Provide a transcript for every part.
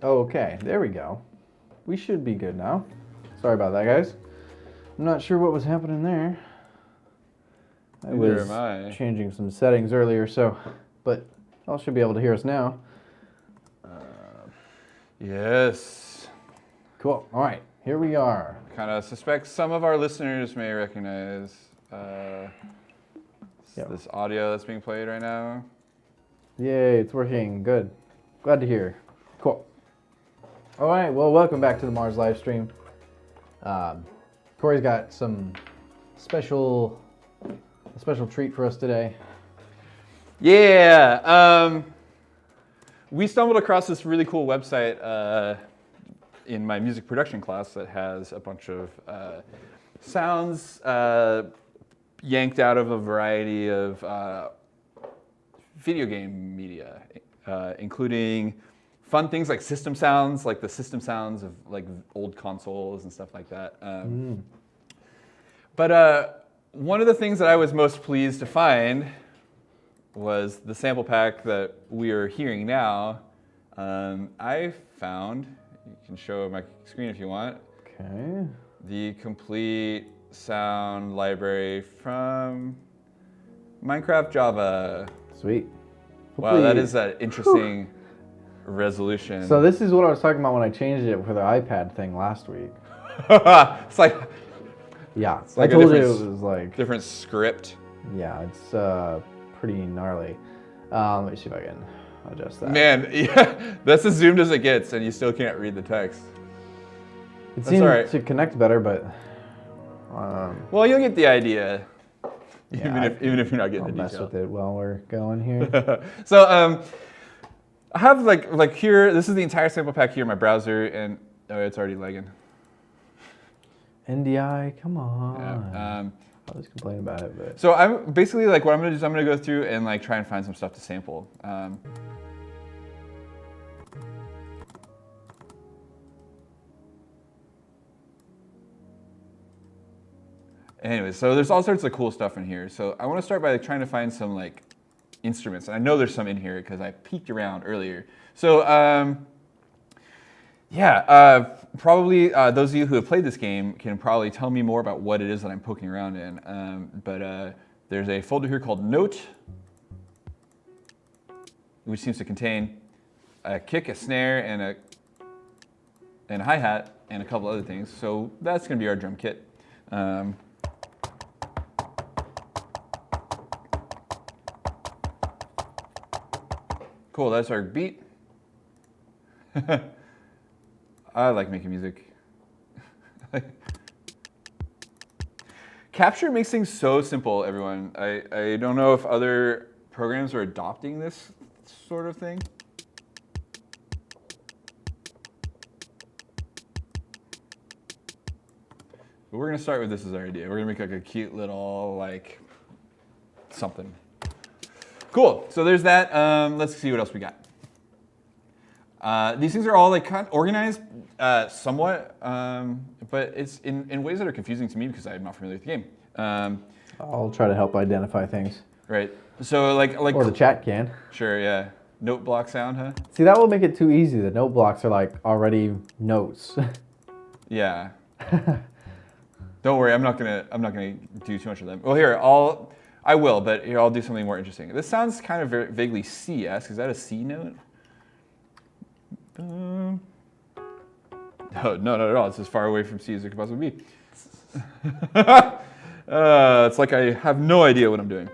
Okay, there we go. We should be good now. Sorry about that, guys. I'm not sure what was happening there. I Neither was am I. changing some settings earlier, but y'all should be able to hear us now. Yes. Cool. All right, here we are. Kind of suspect some of our listeners may recognize this audio that's being played right now. Yay, it's working. Good. Glad to hear. Cool. All right, well, welcome back to the MARZ live stream. Corey's got a special treat for us today. Yeah. We stumbled across this really cool website in my music production class that has a bunch of sounds yanked out of a variety of video game media, including fun things like system sounds, like the system sounds of like old consoles and stuff like that. But one of the things that I was most pleased to find was the sample pack that we are hearing now. I found, you can show my screen if you want, Okay. the complete sound library from Minecraft Java. Sweet. Wow, that is an interesting resolution. So this is what I was talking about when I changed it for the iPad thing last week. It's like, Yeah, it's like I told you it was like different script. Yeah, it's pretty gnarly. Let me see if I can adjust that. Man, yeah, that's as zoomed as it gets, and you still can't read the text. It seemed to connect better, but well, you'll get the idea, yeah, even if you're not getting I'll the mess detail. with it while we're going here. So I have like here. This is the entire sample pack here in my browser, and it's already lagging. NDI, come on. Yeah, I was complaining about it, but so I'm basically like what I'm gonna do is I'm gonna go through and like try and find some stuff to sample. Anyway, so there's all sorts of cool stuff in here. So I want to start by like, trying to find some like instruments, and I know there's some in here because I peeked around earlier. So probably those of you who have played this game can probably tell me more about what it is that I'm poking around in. But there's a folder here called Note, which seems to contain a kick, a snare, and a hi-hat, and a couple other things. So that's going to be our drum kit. Cool, that's our beat. I like making music. Capture makes things so simple, everyone. I don't know if other programs are adopting this sort of thing. But we're gonna start with this as our idea. We're gonna make like a cute little like something. Cool, so there's that. Let's see what else we got. These things are all like kind of organized somewhat, but it's in ways that are confusing to me because I'm not familiar with the game. I'll try to help identify things. Right, so like Or the chat can. Sure, yeah. Note block sound, huh? See, that will make it too easy. The note blocks are like already notes. Yeah. Don't worry, I'm not gonna do too much of them. Well, here I will, but here I'll do something more interesting. This sounds kind of vaguely C-esque. Is that a C note? No, not at all. It's as far away from C as it could possibly be. It's like I have no idea what I'm doing.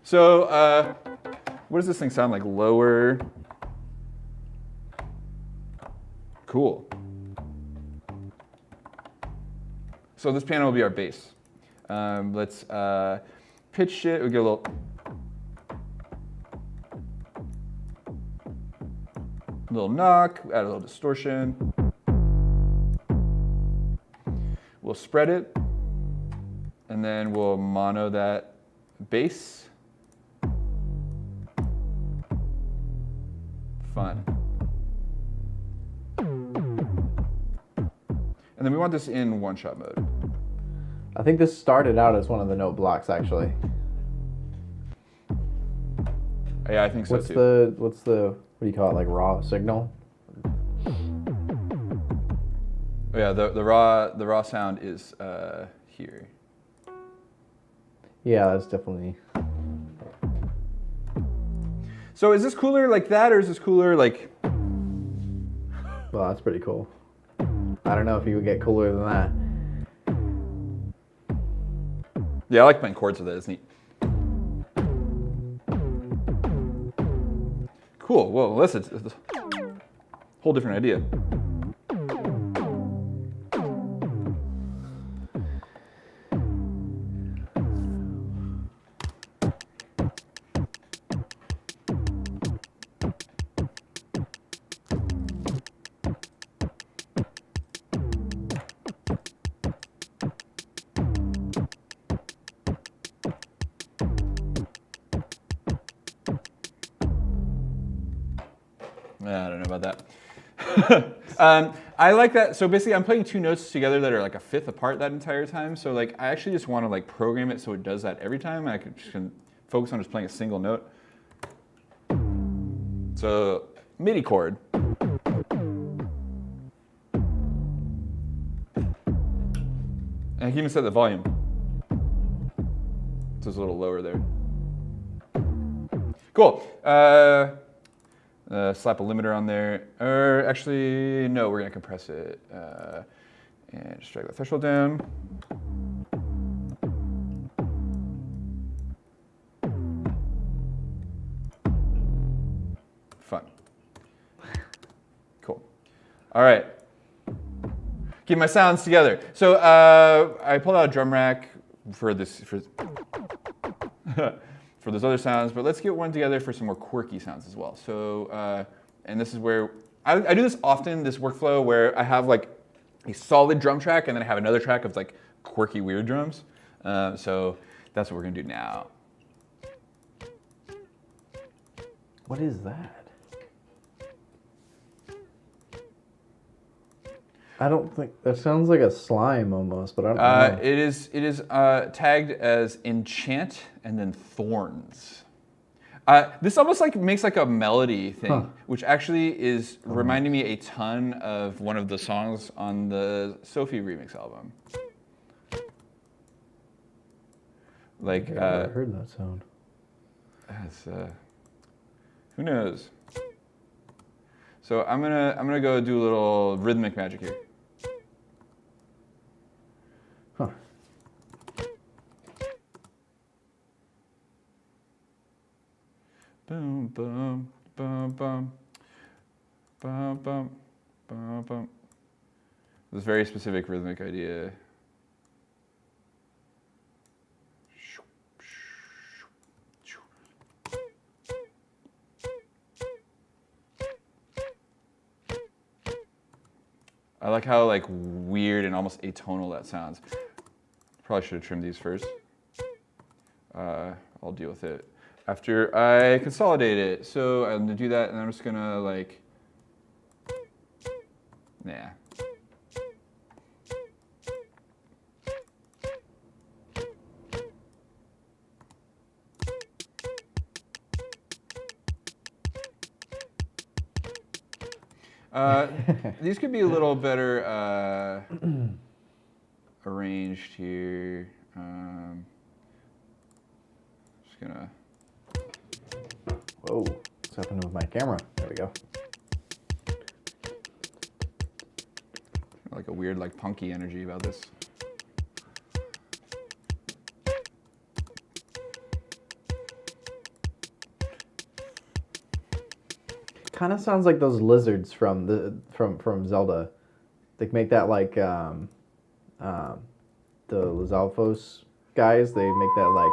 So, what does this thing sound like? Lower. Cool. So this piano will be our bass. Let's pitch it. We get a little knock, add a little distortion. We'll spread it, and then we'll mono that bass. Fun. And then we want this in one-shot mode. I think this started out as one of the note blocks, actually. Yeah, I think so too. What's the do you call it, like raw signal? Oh yeah, the raw sound is here. Yeah, that's definitely. So is this cooler like that, or is this cooler like? Well, that's pretty cool. I don't know if you would get cooler than that. Yeah, I like playing chords with it. It's neat. Cool. Whoa, listen, it's a whole different idea. I don't know about that. I like that. So basically, I'm playing two notes together that are like a fifth apart that entire time. So like, I actually just want to like program it so it does that every time. I can focus on just playing a single note. So MIDI chord. And I can even set the volume. So it's a little lower there. Cool. Slap a limiter on there. Or actually, no, we're gonna compress it. And just drag the threshold down. Fun. Cool. All right. Get my sounds together. So I pulled out a drum rack for this for those other sounds, but let's get one together for some more quirky sounds as well. So and this is where I do this often, this workflow where I have like a solid drum track and then I have another track of like quirky weird drums. So that's what we're gonna do now. What is that? I don't think that sounds like a slime almost, but I don't know. It is tagged as enchant and then thorns. This almost like makes like a melody thing, which actually is reminding me a ton of one of the songs on the Sophie remix album. Like I've never heard that sound. It's, who knows? So I'm gonna go do a little rhythmic magic here. Huh. Boom, boom, boom, boom, boom, boom, boom, boom. This very specific rhythmic idea. I like how like weird and almost atonal that sounds. Probably should have trimmed these first. I'll deal with it after I consolidate it. So I'm gonna do that, and I'm just gonna like, nah. These could be a little better arranged here. Just gonna. Whoa, what's happening with my camera? There we go. Like a weird, like punky energy about this. Kind of sounds like those lizards from Zelda. They make that like the Lizalfos guys. They make that like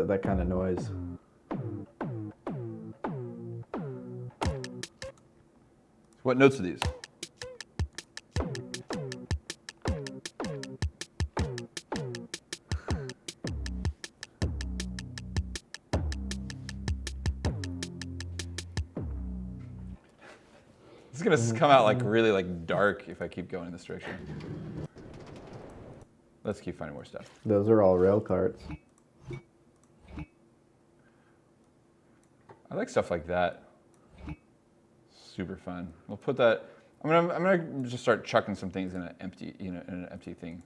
that kind of noise. What notes are these? It's gonna come out like really like dark if I keep going in this direction. Let's keep finding more stuff. Those are all rail carts. I like stuff like that. super fun. We'll put that. I'm gonna just start chucking some things in an empty, in an empty thing.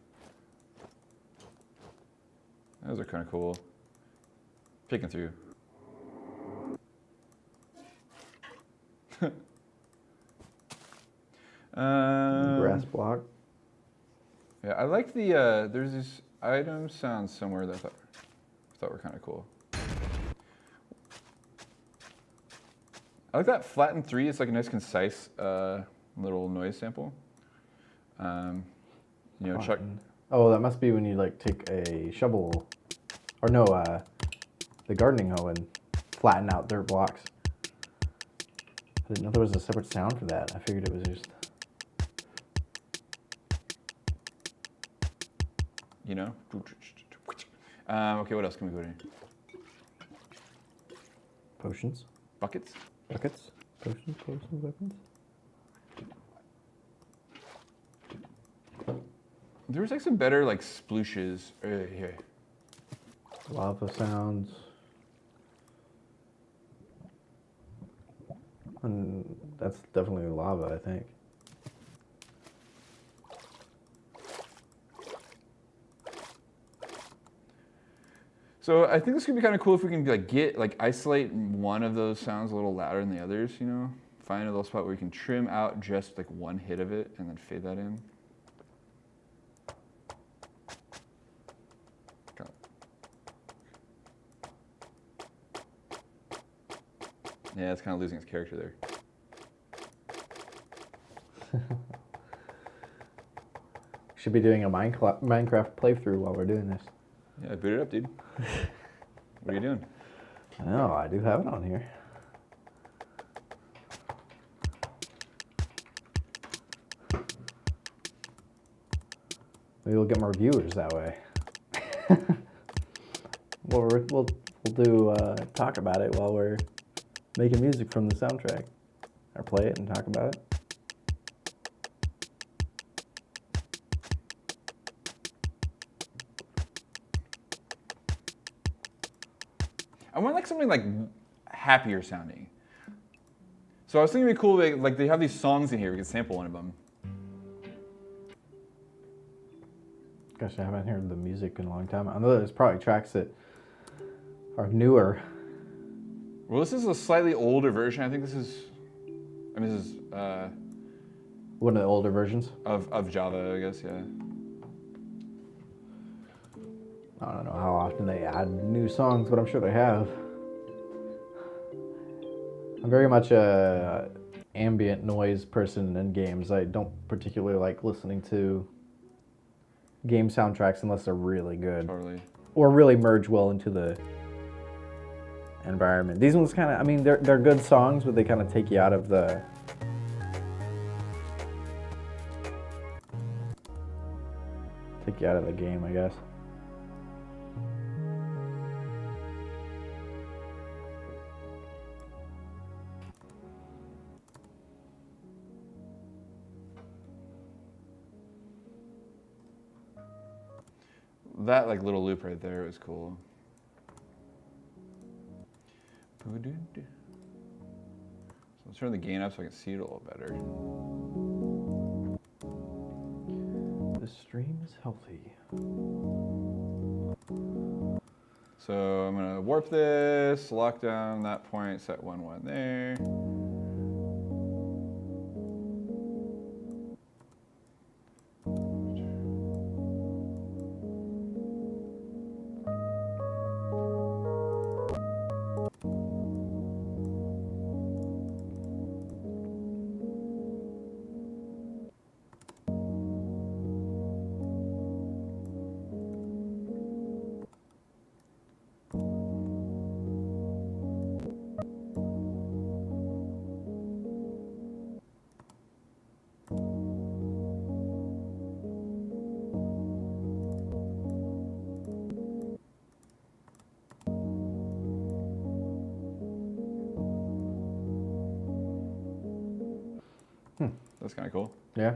Those are kind of cool. Picking through. Grass block. Yeah, I like the. There's these item sounds somewhere that I thought were kind of cool. I like that flattened 3. It's like a nice, concise little noise sample. Chuck. Oh, that must be when you like take a shovel, or no, the gardening hoe and flatten out dirt blocks. I didn't know there was a separate sound for that. I figured it was just. Okay, what else can we go to? Potions. Buckets. Buckets. Potions. Weapons. There was like some better like splooshes here. Lava sounds. And that's definitely lava, I think. So I think this could be kind of cool if we can isolate one of those sounds a little louder than the others, Find a little spot where we can trim out just like one hit of it and then fade that in. Yeah, it's kind of losing its character there. Should be doing a Minecraft playthrough while we're doing this. Yeah, boot it up, dude. What are you doing? No, I do have it on here. Maybe we'll get more viewers that way. We'll do talk about it while we're making music from the soundtrack, or play it and talk about it. I want like something like happier sounding. So I was thinking it'd be cool, like they have these songs in here, we could sample one of them. Gosh, I haven't heard the music in a long time. I know there's probably tracks that are newer. Well, this is a slightly older version. I think this is one of the older versions of Java, I guess, yeah. I don't know how often they add new songs, but I'm sure they have. I'm very much a ambient noise person in games. I don't particularly like listening to game soundtracks unless they're really good. Totally. Or really merge well into the environment. These ones kind of, they're good songs, but they kind of take you out of the game, I guess. That like little loop right there was cool. So let's turn the gain up so I can see it a little better. The stream is healthy. So I'm gonna warp this, lock down that point, set 1-1 there. That's kind of cool. Yeah.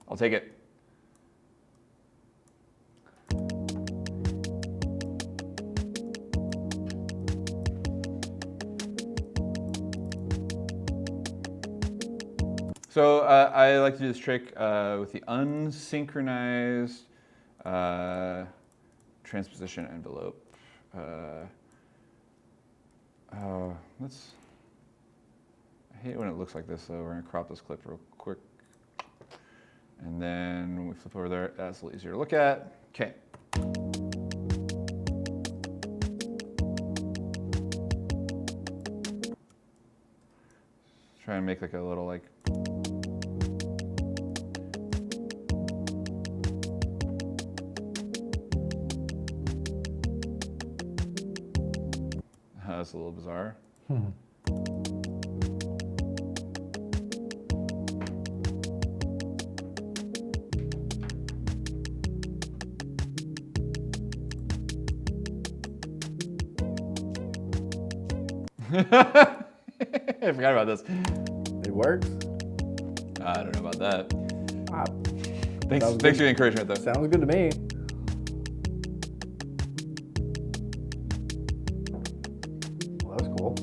I'll take it. So I like to do this trick with the unsynchronized transposition envelope. Let's. I hate it when it looks like this, so we're gonna crop this clip real quick. And then when we flip over there, that's a little easier to look at. Okay. Try and make like a little like. That's a little bizarre. I forgot about this. It works. I don't know about that. Wow. Thanks for the encouragement, though. Sounds good to me. Well, that was cool.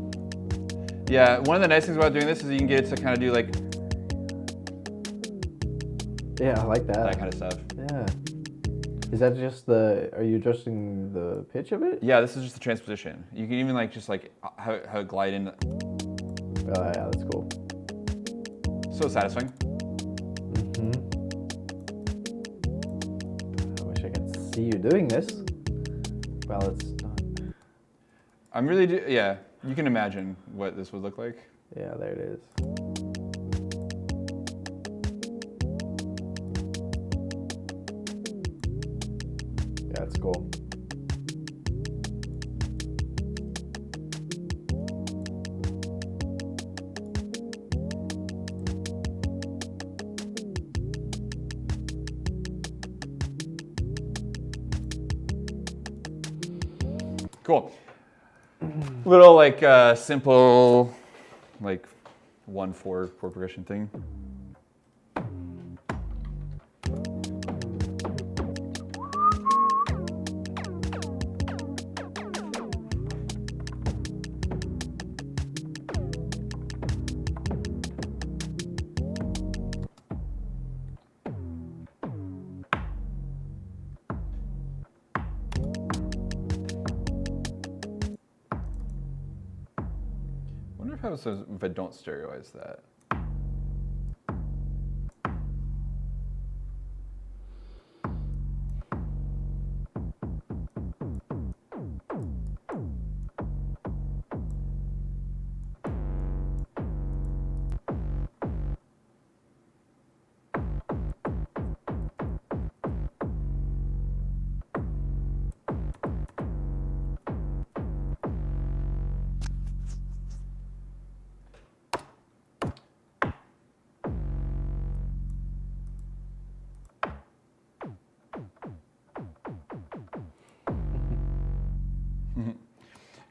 Yeah, one of the nice things about doing this is you can get it to kind of do like Yeah, I like that. that kind of stuff. Yeah. Is that just the? Are you adjusting the pitch of it? Yeah, this is just the transposition. You can even like just like how it glide in. Oh yeah, that's cool. So satisfying. I wish I could see you doing this. Well, it's done. I'm really yeah. You can imagine what this would look like. Yeah, there it is. Yeah, it's cool. Cool. Little like simple, like 1/4 chord progression thing. If I don't stereoize that.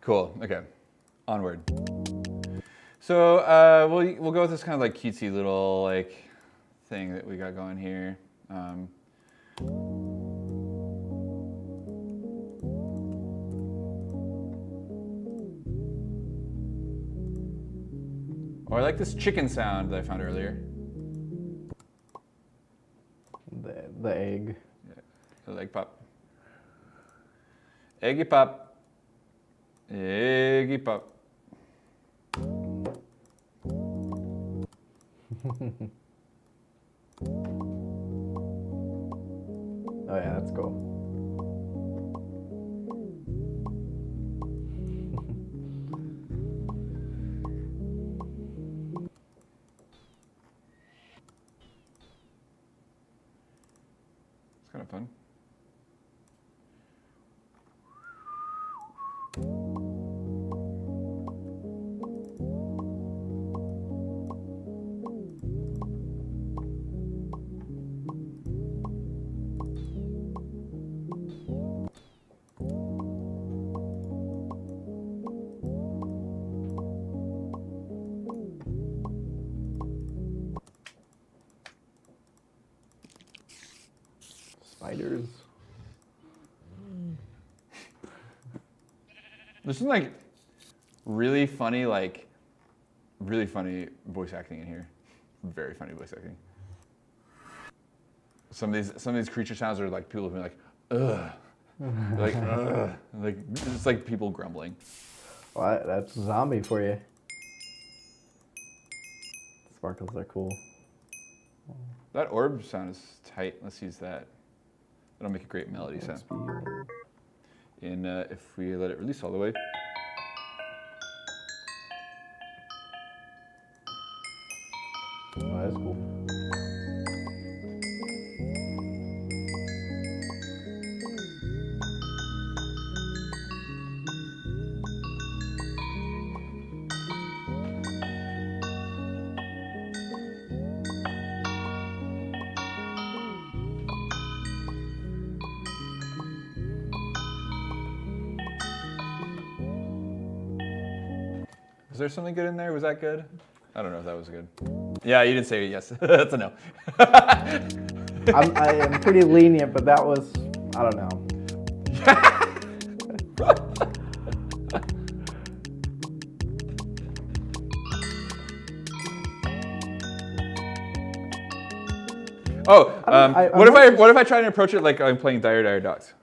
Cool. Okay. Onward. So we'll go with this kind of like cutesy little like thing that we got going here. Or I like this chicken sound that I found earlier. The egg. Yeah, the egg pop. Eggy pop. Eggy pop. Oh yeah, that's cool. It's kind of fun. Spiders. There's some like really funny voice acting in here. very funny voice acting. Some of these creature sounds are like people being like, ugh. Like, ugh. Like, it's like people grumbling. Well, that's zombie for you. Sparkles are cool. That orb sound is tight. Let's use that. That'll make a great melody sound. And if we let it release all the way. Oh, that's cool. Was there something good in there? Was that good? I don't know if that was good. Yeah, you didn't say yes. That's a no. I am pretty lenient, but that was, I don't know. Oh, what I'm if I try and approach it like I'm playing Dire Dire Docks?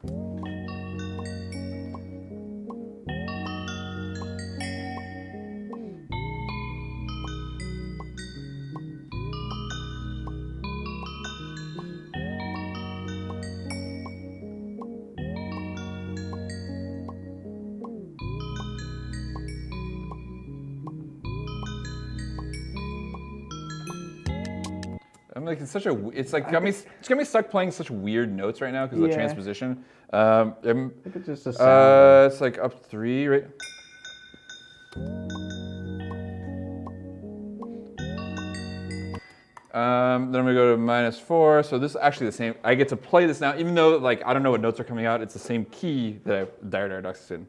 I'm like, it's got me stuck playing such weird notes right now because of the transposition. I think it's just a sound. It's like up 3, right? Then I'm gonna go to -4. So this is actually the same. I get to play this now, even though like I don't know what notes are coming out. It's the same key that Dire Dire Docks is in.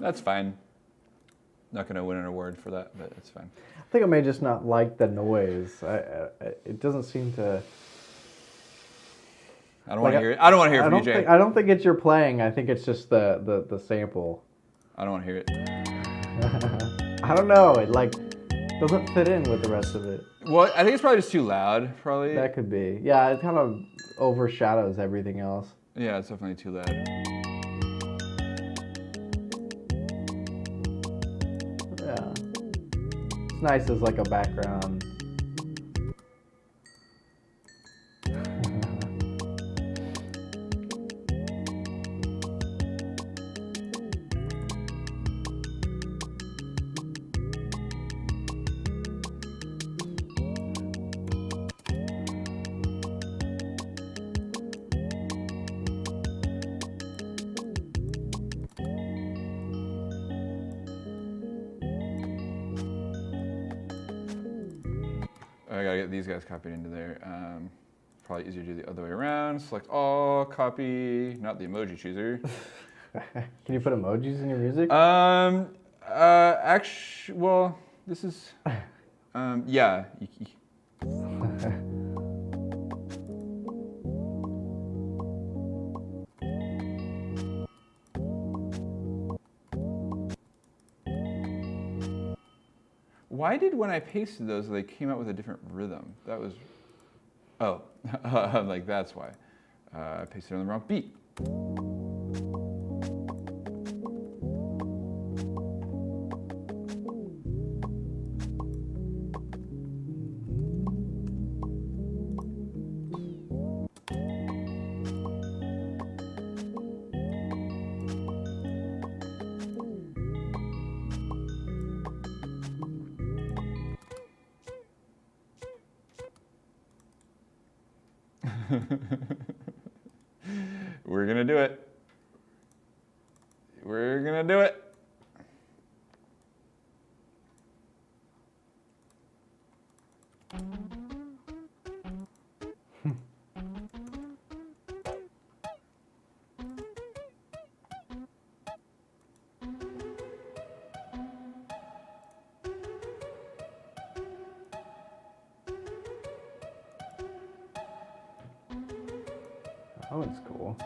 That's fine. Not gonna win an award for that, but it's fine. I think I may just not like the noise. It doesn't seem to. I don't want to hear it. I don't want to hear it from you, Jay. I don't think it's your playing. I think it's just the sample. I don't want to hear it. I don't know. It like doesn't fit in with the rest of it. Well, I think it's probably just too loud. Probably. That could be. Yeah, it kind of overshadows everything else. Yeah, it's definitely too loud. Yeah. It's nice as like a background. I gotta get these guys copied into there. Probably easier to do the other way around. Select all, copy, not the emoji chooser. Can you put emojis in your music? Actually, well, this is, yeah. Why did when I pasted those, they came out with a different rhythm? That was, oh, like that's why. I pasted on the wrong beat. We're gonna do it. We're gonna do it. That one's cool.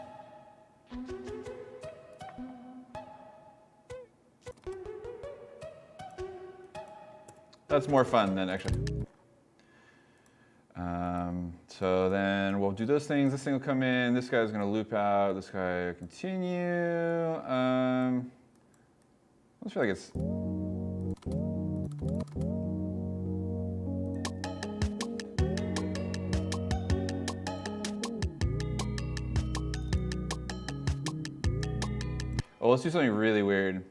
That's more fun than actually. So then we'll do those things. This thing will come in. This guy's gonna loop out. This guy will continue. I feel like it's. Oh, let's do something really weird.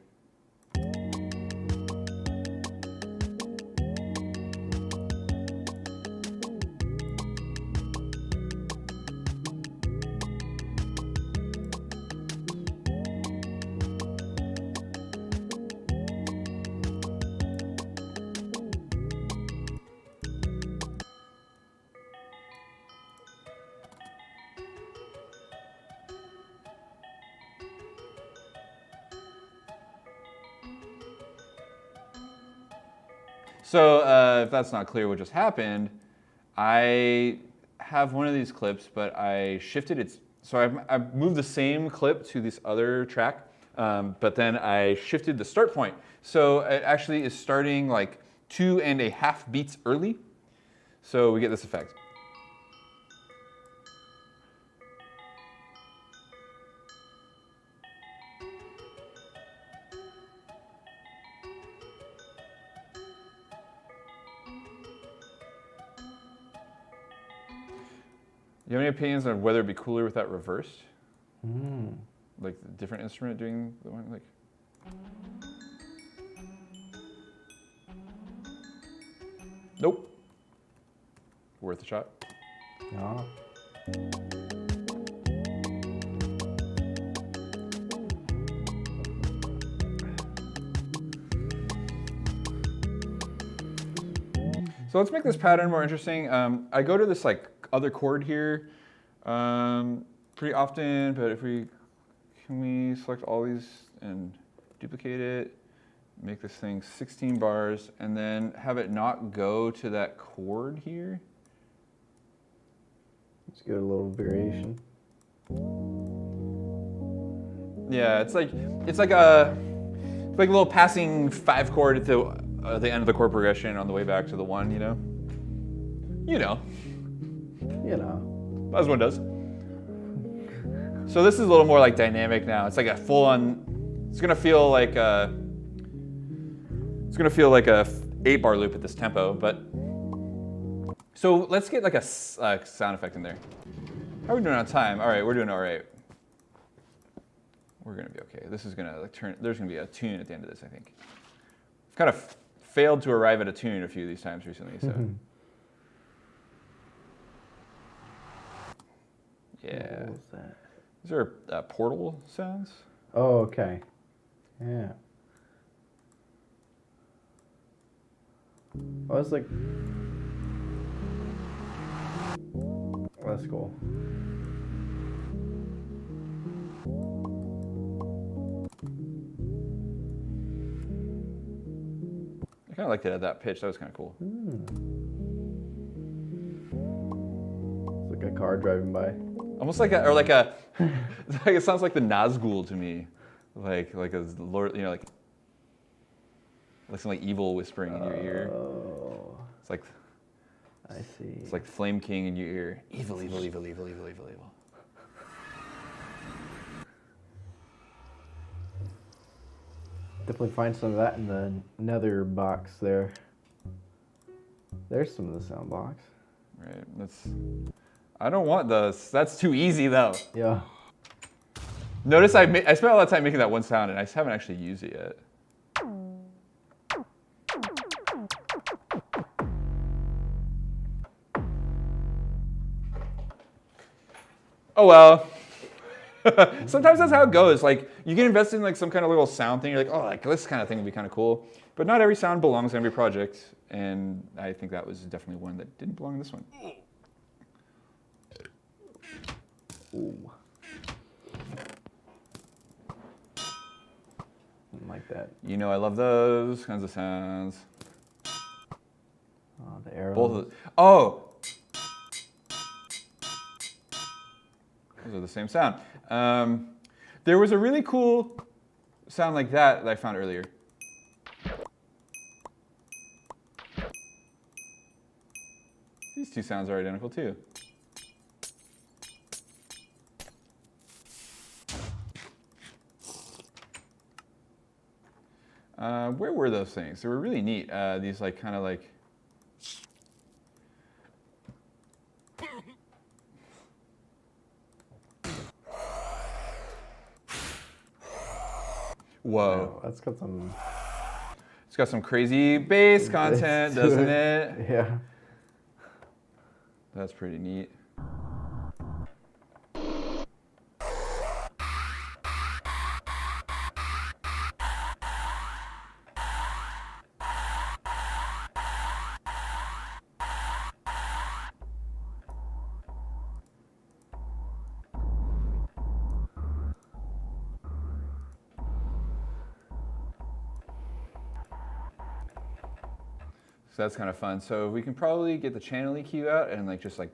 So if that's not clear what just happened, I have one of these clips, but I shifted it. So I've moved the same clip to this other track, but then I shifted the start point. So it actually is starting like 2.5 beats early. So we get this effect. You have any opinions on whether it'd be cooler with that reversed? Like the different instrument doing the one, like. Nope. Worth a shot. No. So let's make this pattern more interesting. I go to this like other chord here pretty often, but can we select all these and duplicate it, make this thing 16 bars, and then have it not go to that chord here? Let's get a little variation. Yeah, it's like a little passing 5 chord at the end of the chord progression on the way back to the 1, you know? You know. You know. As one does. So this is a little more like dynamic now. It's like a full-on. It's gonna feel like a 8-bar loop at this tempo. But so let's get like a sound effect in there. How are we doing on time? All right, we're doing all right. We're gonna be okay. This is gonna like turn. There's gonna be a tune at the end of this, I think. I've kind of failed to arrive at a tune a few of these times recently, so. Yeah. What was that? These are portal sounds. Oh, okay. Yeah. Oh, it's like. Oh, that's cool. I kind of liked it at that pitch. That was kind of cool. It's like a car driving by. Almost like it sounds like the Nazgul to me, like a lord, you know, like some like evil whispering in your ear. Oh. It's like. I see. It's like Flame King in your ear. Evil, evil, evil, evil, evil, evil, evil. Definitely find some of that in the nether box there. There's some of the sound box. Right. I don't want those. That's too easy though. Yeah. Notice I spent a lot of time making that one sound and I just haven't actually used it yet. Oh well. Sometimes that's how it goes. Like you get invested in like some kind of little sound thing. You're like, oh, like this kind of thing would be kind of cool. But not every sound belongs in every project. And I think that was definitely one that didn't belong in this one. Ooh. Didn't like that. You know I love those kinds of sounds. Oh, the arrows. Both of the, oh! Those are the same sound. There was a really cool sound like that I found earlier. These two sounds are identical too. Where were those things? They were really neat. These like kind of like. Whoa. Wow, that's got some. It's got some crazy bass content, doesn't it? Yeah. That's pretty neat. So that's kind of fun. So we can probably get the channel EQ out and like just like.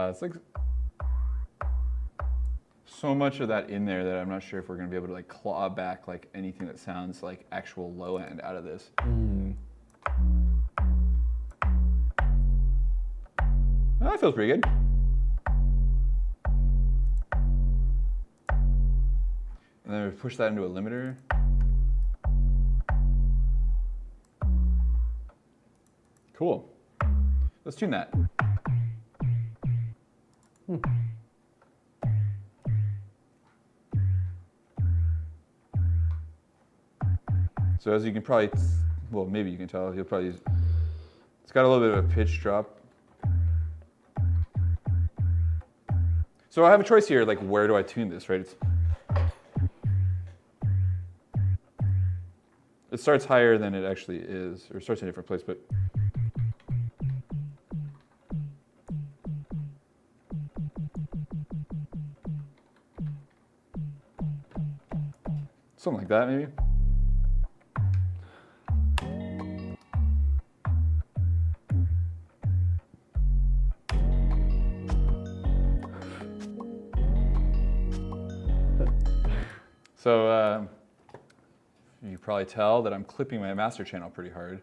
It's like so much of that in there that I'm not sure if we're going to be able to like claw back like anything that sounds like actual low end out of this. Mm. Oh, that feels pretty good. And then we push that into a limiter. Cool. Let's tune that. So as you can probably, well, maybe you can tell, you'll probably, it's got a little bit of a pitch drop. So I have a choice here, like where do I tune this, right? It starts higher than it actually is, or it starts in a different place, but. Something like that, maybe. So you probably tell that I'm clipping my master channel pretty hard.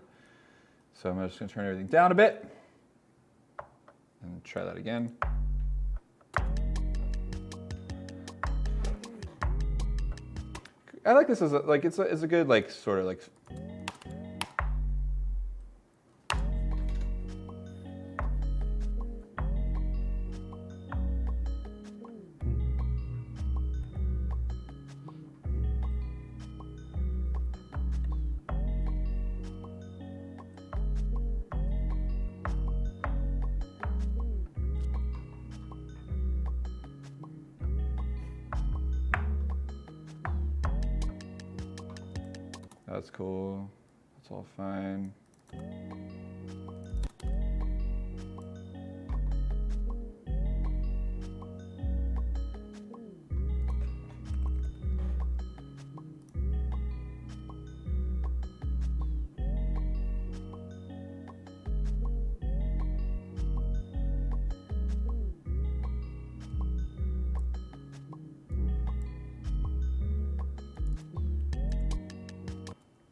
So I'm just going to turn everything down a bit and try that again. I like this as a, like it's a good like sort of like. That's cool. That's all fine.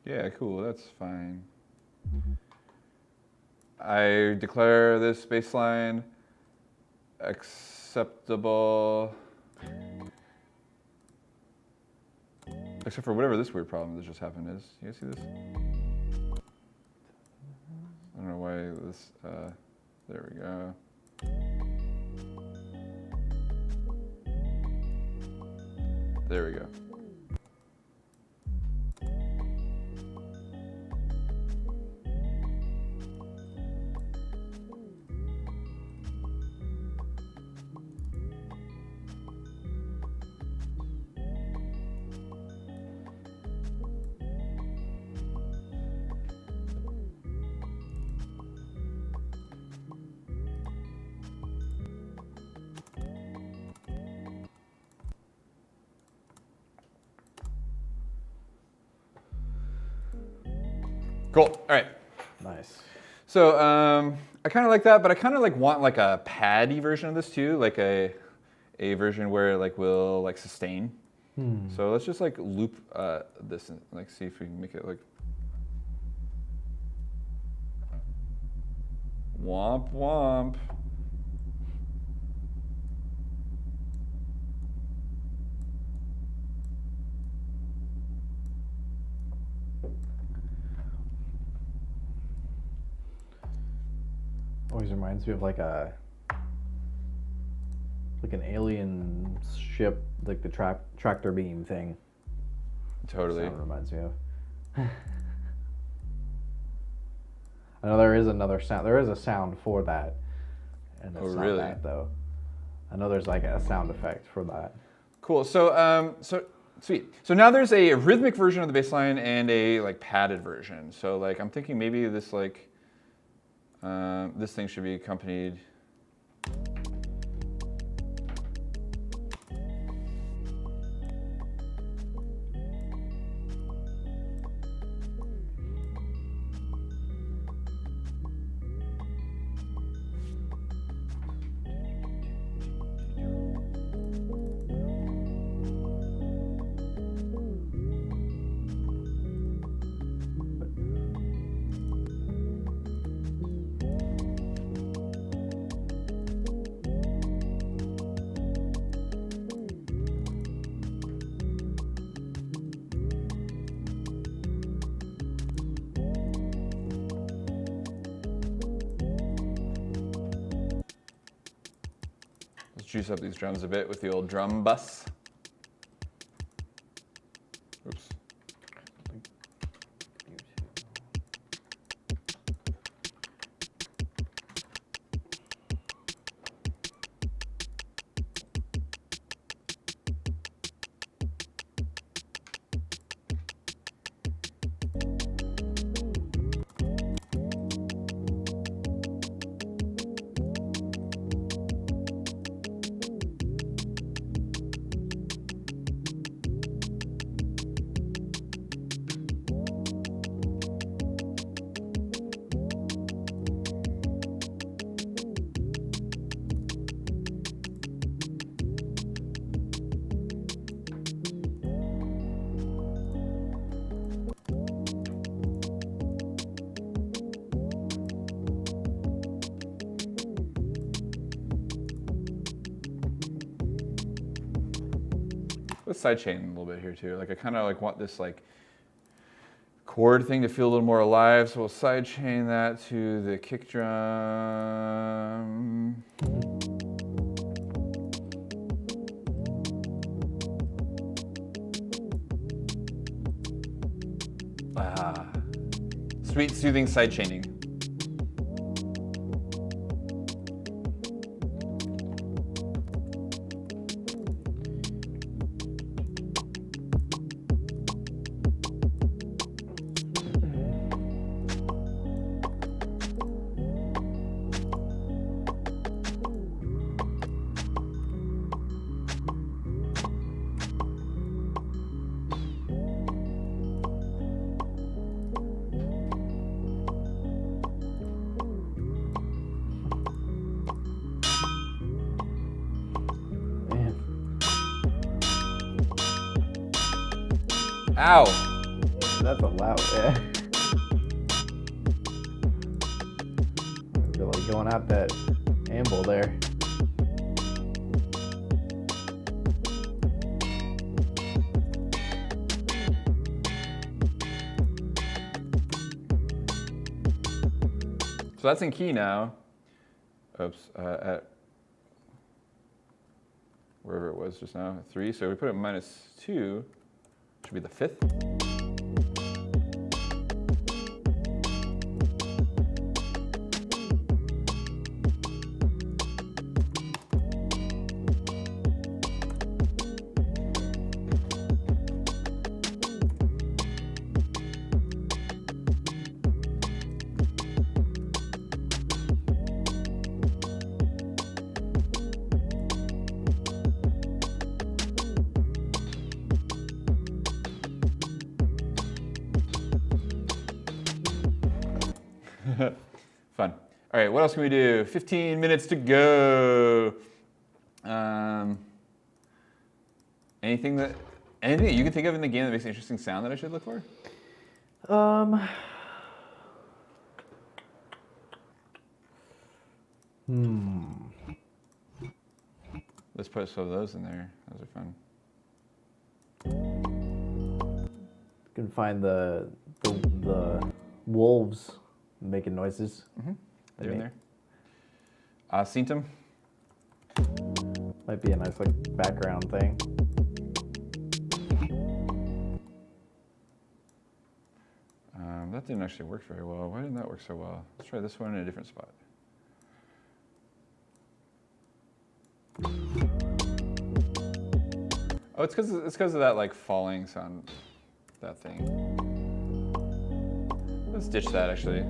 Yeah, cool, that's fine. I declare this baseline acceptable. Except for whatever this weird problem that just happened is. You guys see this? I don't know why this, there we go. There we go. Cool. All right. Nice. So I kind of like that, but I kind of like want like a paddy version of this too, like a version where it like will like sustain. So let's just like loop this and like see if we can make it like womp womp. Always reminds me of like an alien ship, like the tractor beam thing. Totally. That's what it reminds me of. I know there is another sound. There is a sound for that, and it's not that though. I know there's like a sound effect for that. Cool. So sweet. So now there's a rhythmic version of the bass line and a like padded version. So like I'm thinking maybe this like this thing should be accompanied. Juice up these drums a bit with the old drum bus. Oops. Let's sidechain a little bit here too. Like I kind of like want this like chord thing to feel a little more alive, so we'll sidechain that to the kick drum. Ah, sweet soothing sidechaining. Ow! That's a loud, yeah. Really going at that amble there. So that's in key now. Oops, at wherever it was just now, 3. So we put it -2, should be the 5th. Fun. All right, what else can we do? 15 minutes to go. Anything that you can think of in the game that makes an interesting sound that I should look for? Let's put some of those in there. Those are fun. You can find the wolves making noises. They're in there. Symptom. Might be a nice like background thing. That didn't actually work very well. Why didn't that work so well? Let's try this one in a different spot. Oh, it's because of that like falling sound, that thing. Let's ditch that actually.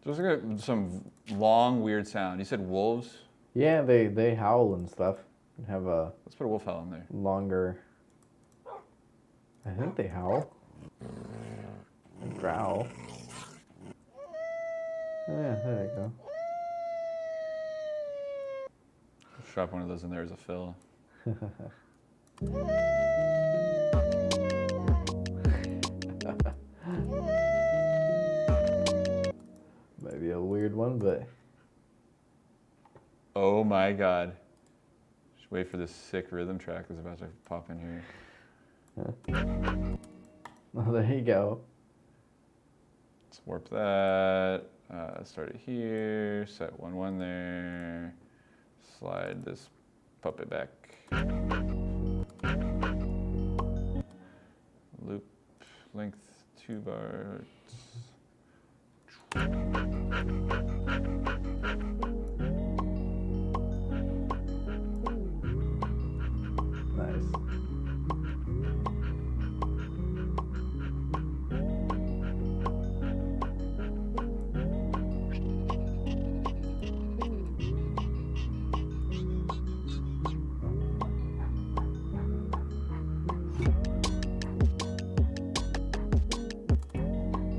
So let's look at some long, weird sound. You said wolves? Yeah, they howl and stuff. And have a Let's put a wolf howl in there. longer. I think they howl. And growl. Yeah, there you go. Let's drop one of those in there as a fill. Maybe a weird one, but Oh my god. Just wait for this sick rhythm track that's about to pop in here. oh, there you go. Let's warp that. Start it here. Set 1-1 there. Slide this puppet back. Loop length 2 bars. Nice.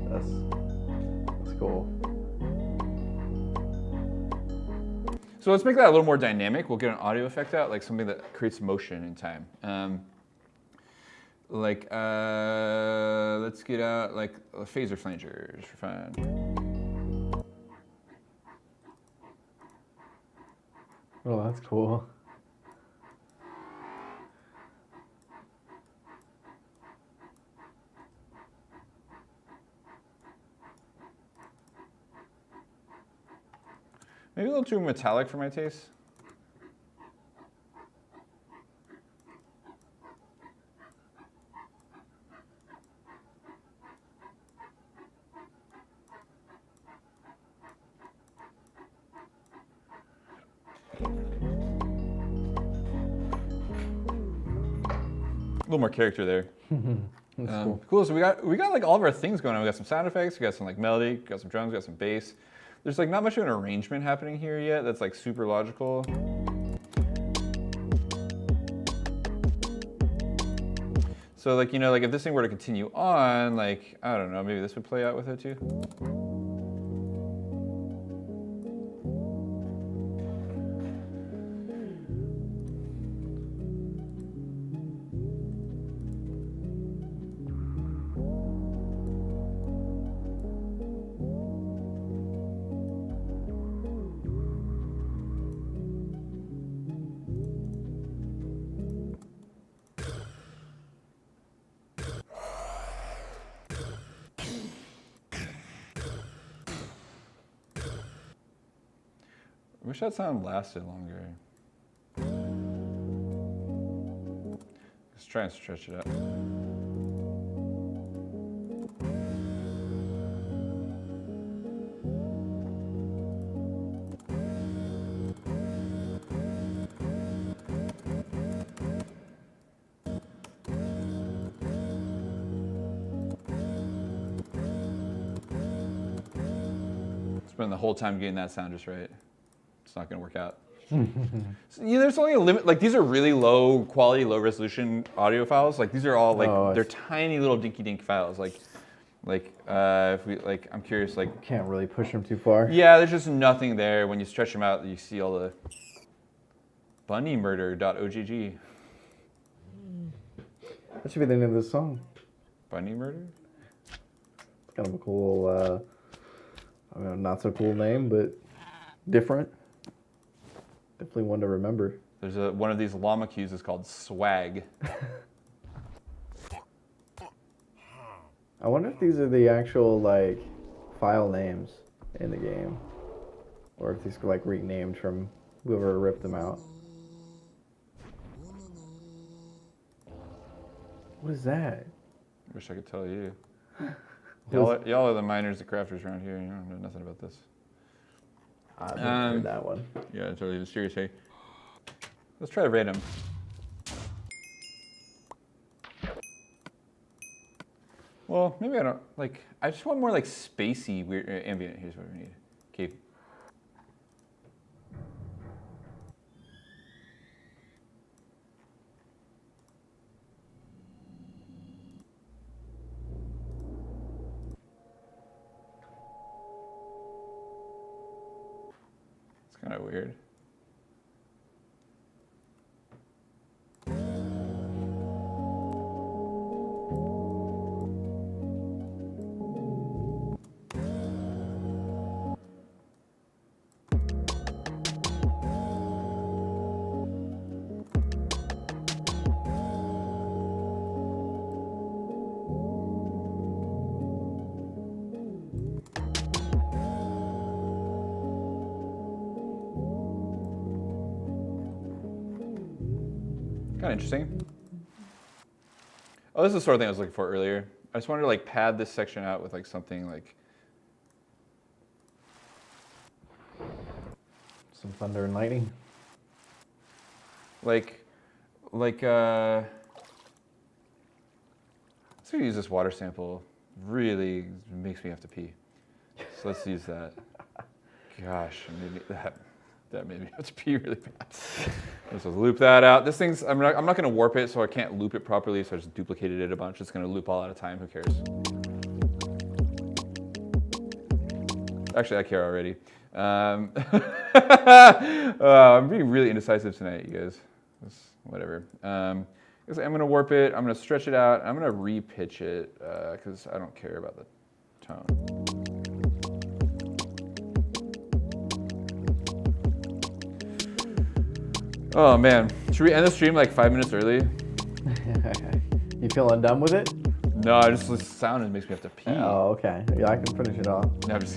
That's cool. So let's make that a little more dynamic. We'll get an audio effect out, like something that creates motion in time. Let's get out like phaser flangers for fun. Oh, that's cool. Maybe a little too metallic for my taste. A little more character there. Cool. So we got like all of our things going on. We got some sound effects. We got some like melody. We got some drums. We got some bass. There's like not much of an arrangement happening here yet. That's like super logical. So like, you know, like if this thing were to continue on, like, I don't know, maybe this would play out with it too. I wish that sound lasted longer. Let's try and stretch it out. Spend the whole time getting that sound just right. It's not going to work out. So, yeah, there's only a limit. Like these are really low quality, low resolution audio files. Like these are all like they're tiny little dinky dink files. Like if we like, I'm curious. Like can't really push them too far. Yeah, there's just nothing there. When you stretch them out, you see all the bunnymurder.ogg. That should be the name of the song. Bunny murder. It's kind of a cool, I mean, not so cool name, but different. Definitely one to remember. There's one of these llama cues is called swag. I wonder if these are the actual like file names in the game, or if these are like renamed from whoever ripped them out. What is that? Wish I could tell you. Y'all are the miners, the crafters around here. You don't know nothing about this. I've never heard that one. Yeah, it's totally mysterious. Hey, let's try a random. Well, maybe I don't like. I just want more like spacey, weird ambient. Here's what we need. Okay. It's kind of weird. Kind of interesting. Oh, this is the sort of thing I was looking for earlier. I just wanted to like pad this section out with like something like some thunder and lightning. Let's use this water sample. Really makes me have to pee. So let's use that. Gosh, that made me have to pee really bad. Let's just loop that out. This thing's, I'm not going to warp it, so I can't loop it properly, so I just duplicated it a bunch. It's going to loop all out of time. Who cares? Actually, I care already. I'm being really indecisive tonight, you guys. Whatever. I'm going to warp it. I'm going to stretch it out. I'm going to re-pitch it because I don't care about the tone. Oh man, should we end the stream like 5 minutes early? You feeling done with it? No, just the sound makes me have to pee. Oh, okay. Yeah, I can finish it off. No, I'm just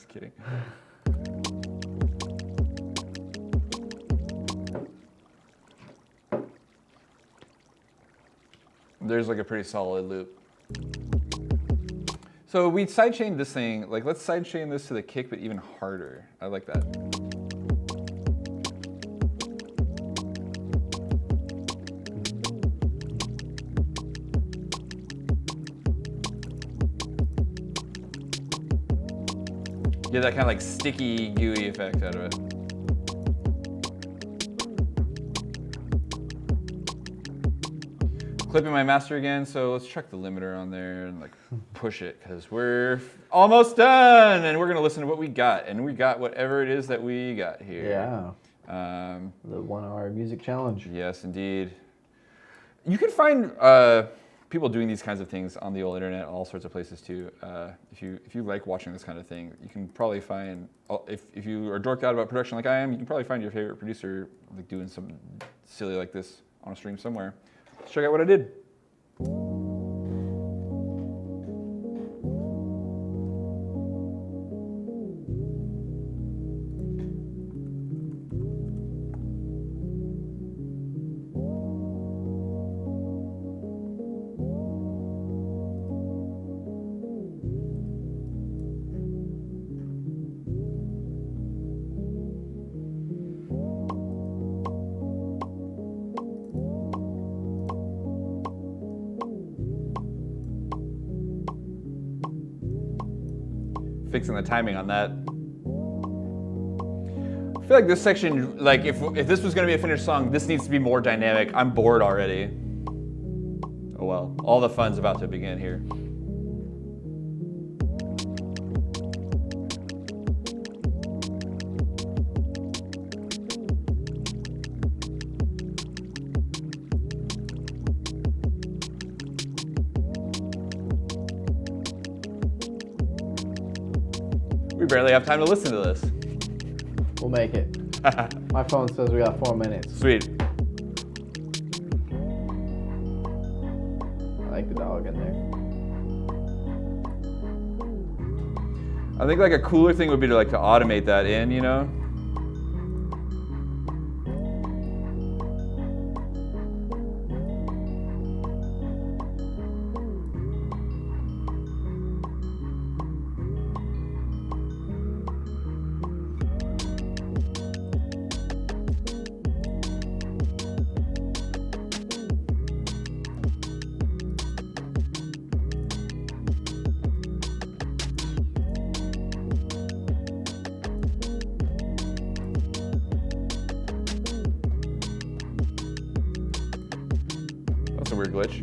kidding. There's like a pretty solid loop. So we sidechained this thing, like let's sidechain this to the kick, but even harder. I like that. Get that kind of like sticky, gooey effect out of it. clipping my master again, so let's check the limiter on there and like push it because we're almost done, and we're gonna listen to what we got, and we got whatever it is that we got here. Yeah. The 1 hour music challenge. Yes, indeed. You can find people doing these kinds of things on the old internet, all sorts of places too. If you like watching this kind of thing, you can probably find, if you are dorked out about production like I am, you can probably find your favorite producer like doing something silly like this on a stream somewhere. Let's check out what I did. Fixing the timing on that. I feel like this section, like if this was gonna be a finished song, this needs to be more dynamic. I'm bored already. Oh well, all the fun's about to begin here. We barely have time to listen to this. We'll make it. My phone says we got 4 minutes. Sweet. I like the dog in there. I think like a cooler thing would be to automate that in, you know? That's a weird glitch.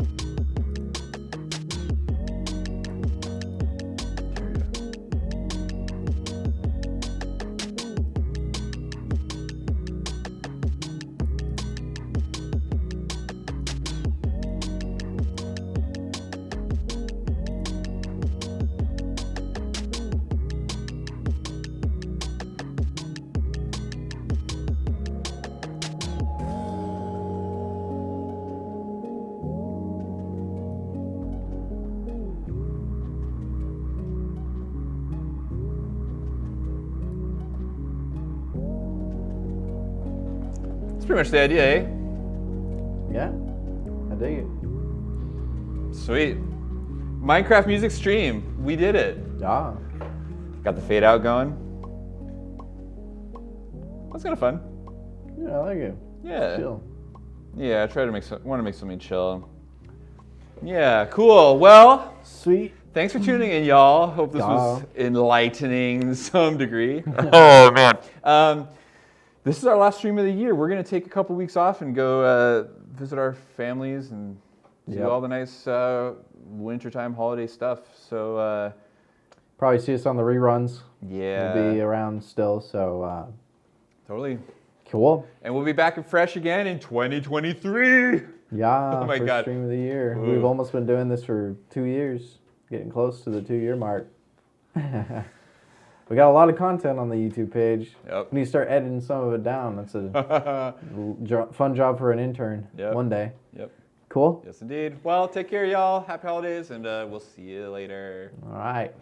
That's pretty much the idea, eh? Yeah, I dig it. Sweet. Minecraft music stream. We did it. Yeah. Got the fade out going. That's kind of fun. Yeah, I like it. Yeah. Chill. Yeah, I try to want to make something chill. Yeah, cool. Well, Sweet. thanks for tuning in, y'all. Hope this was Yeah. enlightening to some degree. Oh, man. This is our last stream of the year. We're going to take a couple weeks off and go visit our families and do all the nice wintertime holiday stuff. So, probably see us on the reruns. yeah. We'll be around still, so Totally. cool. And we'll be back and fresh again in 2023. Yeah, Oh my first God. stream of the year. Ooh. We've almost been doing this for 2 years, getting close to the 2-year mark. We got a lot of content on the YouTube page. Yep. We need to start editing some of it down. That's a fun job for an intern one day. Yep. Cool? Yes, indeed. Well, take care, y'all. Happy holidays, and we'll see you later. All right.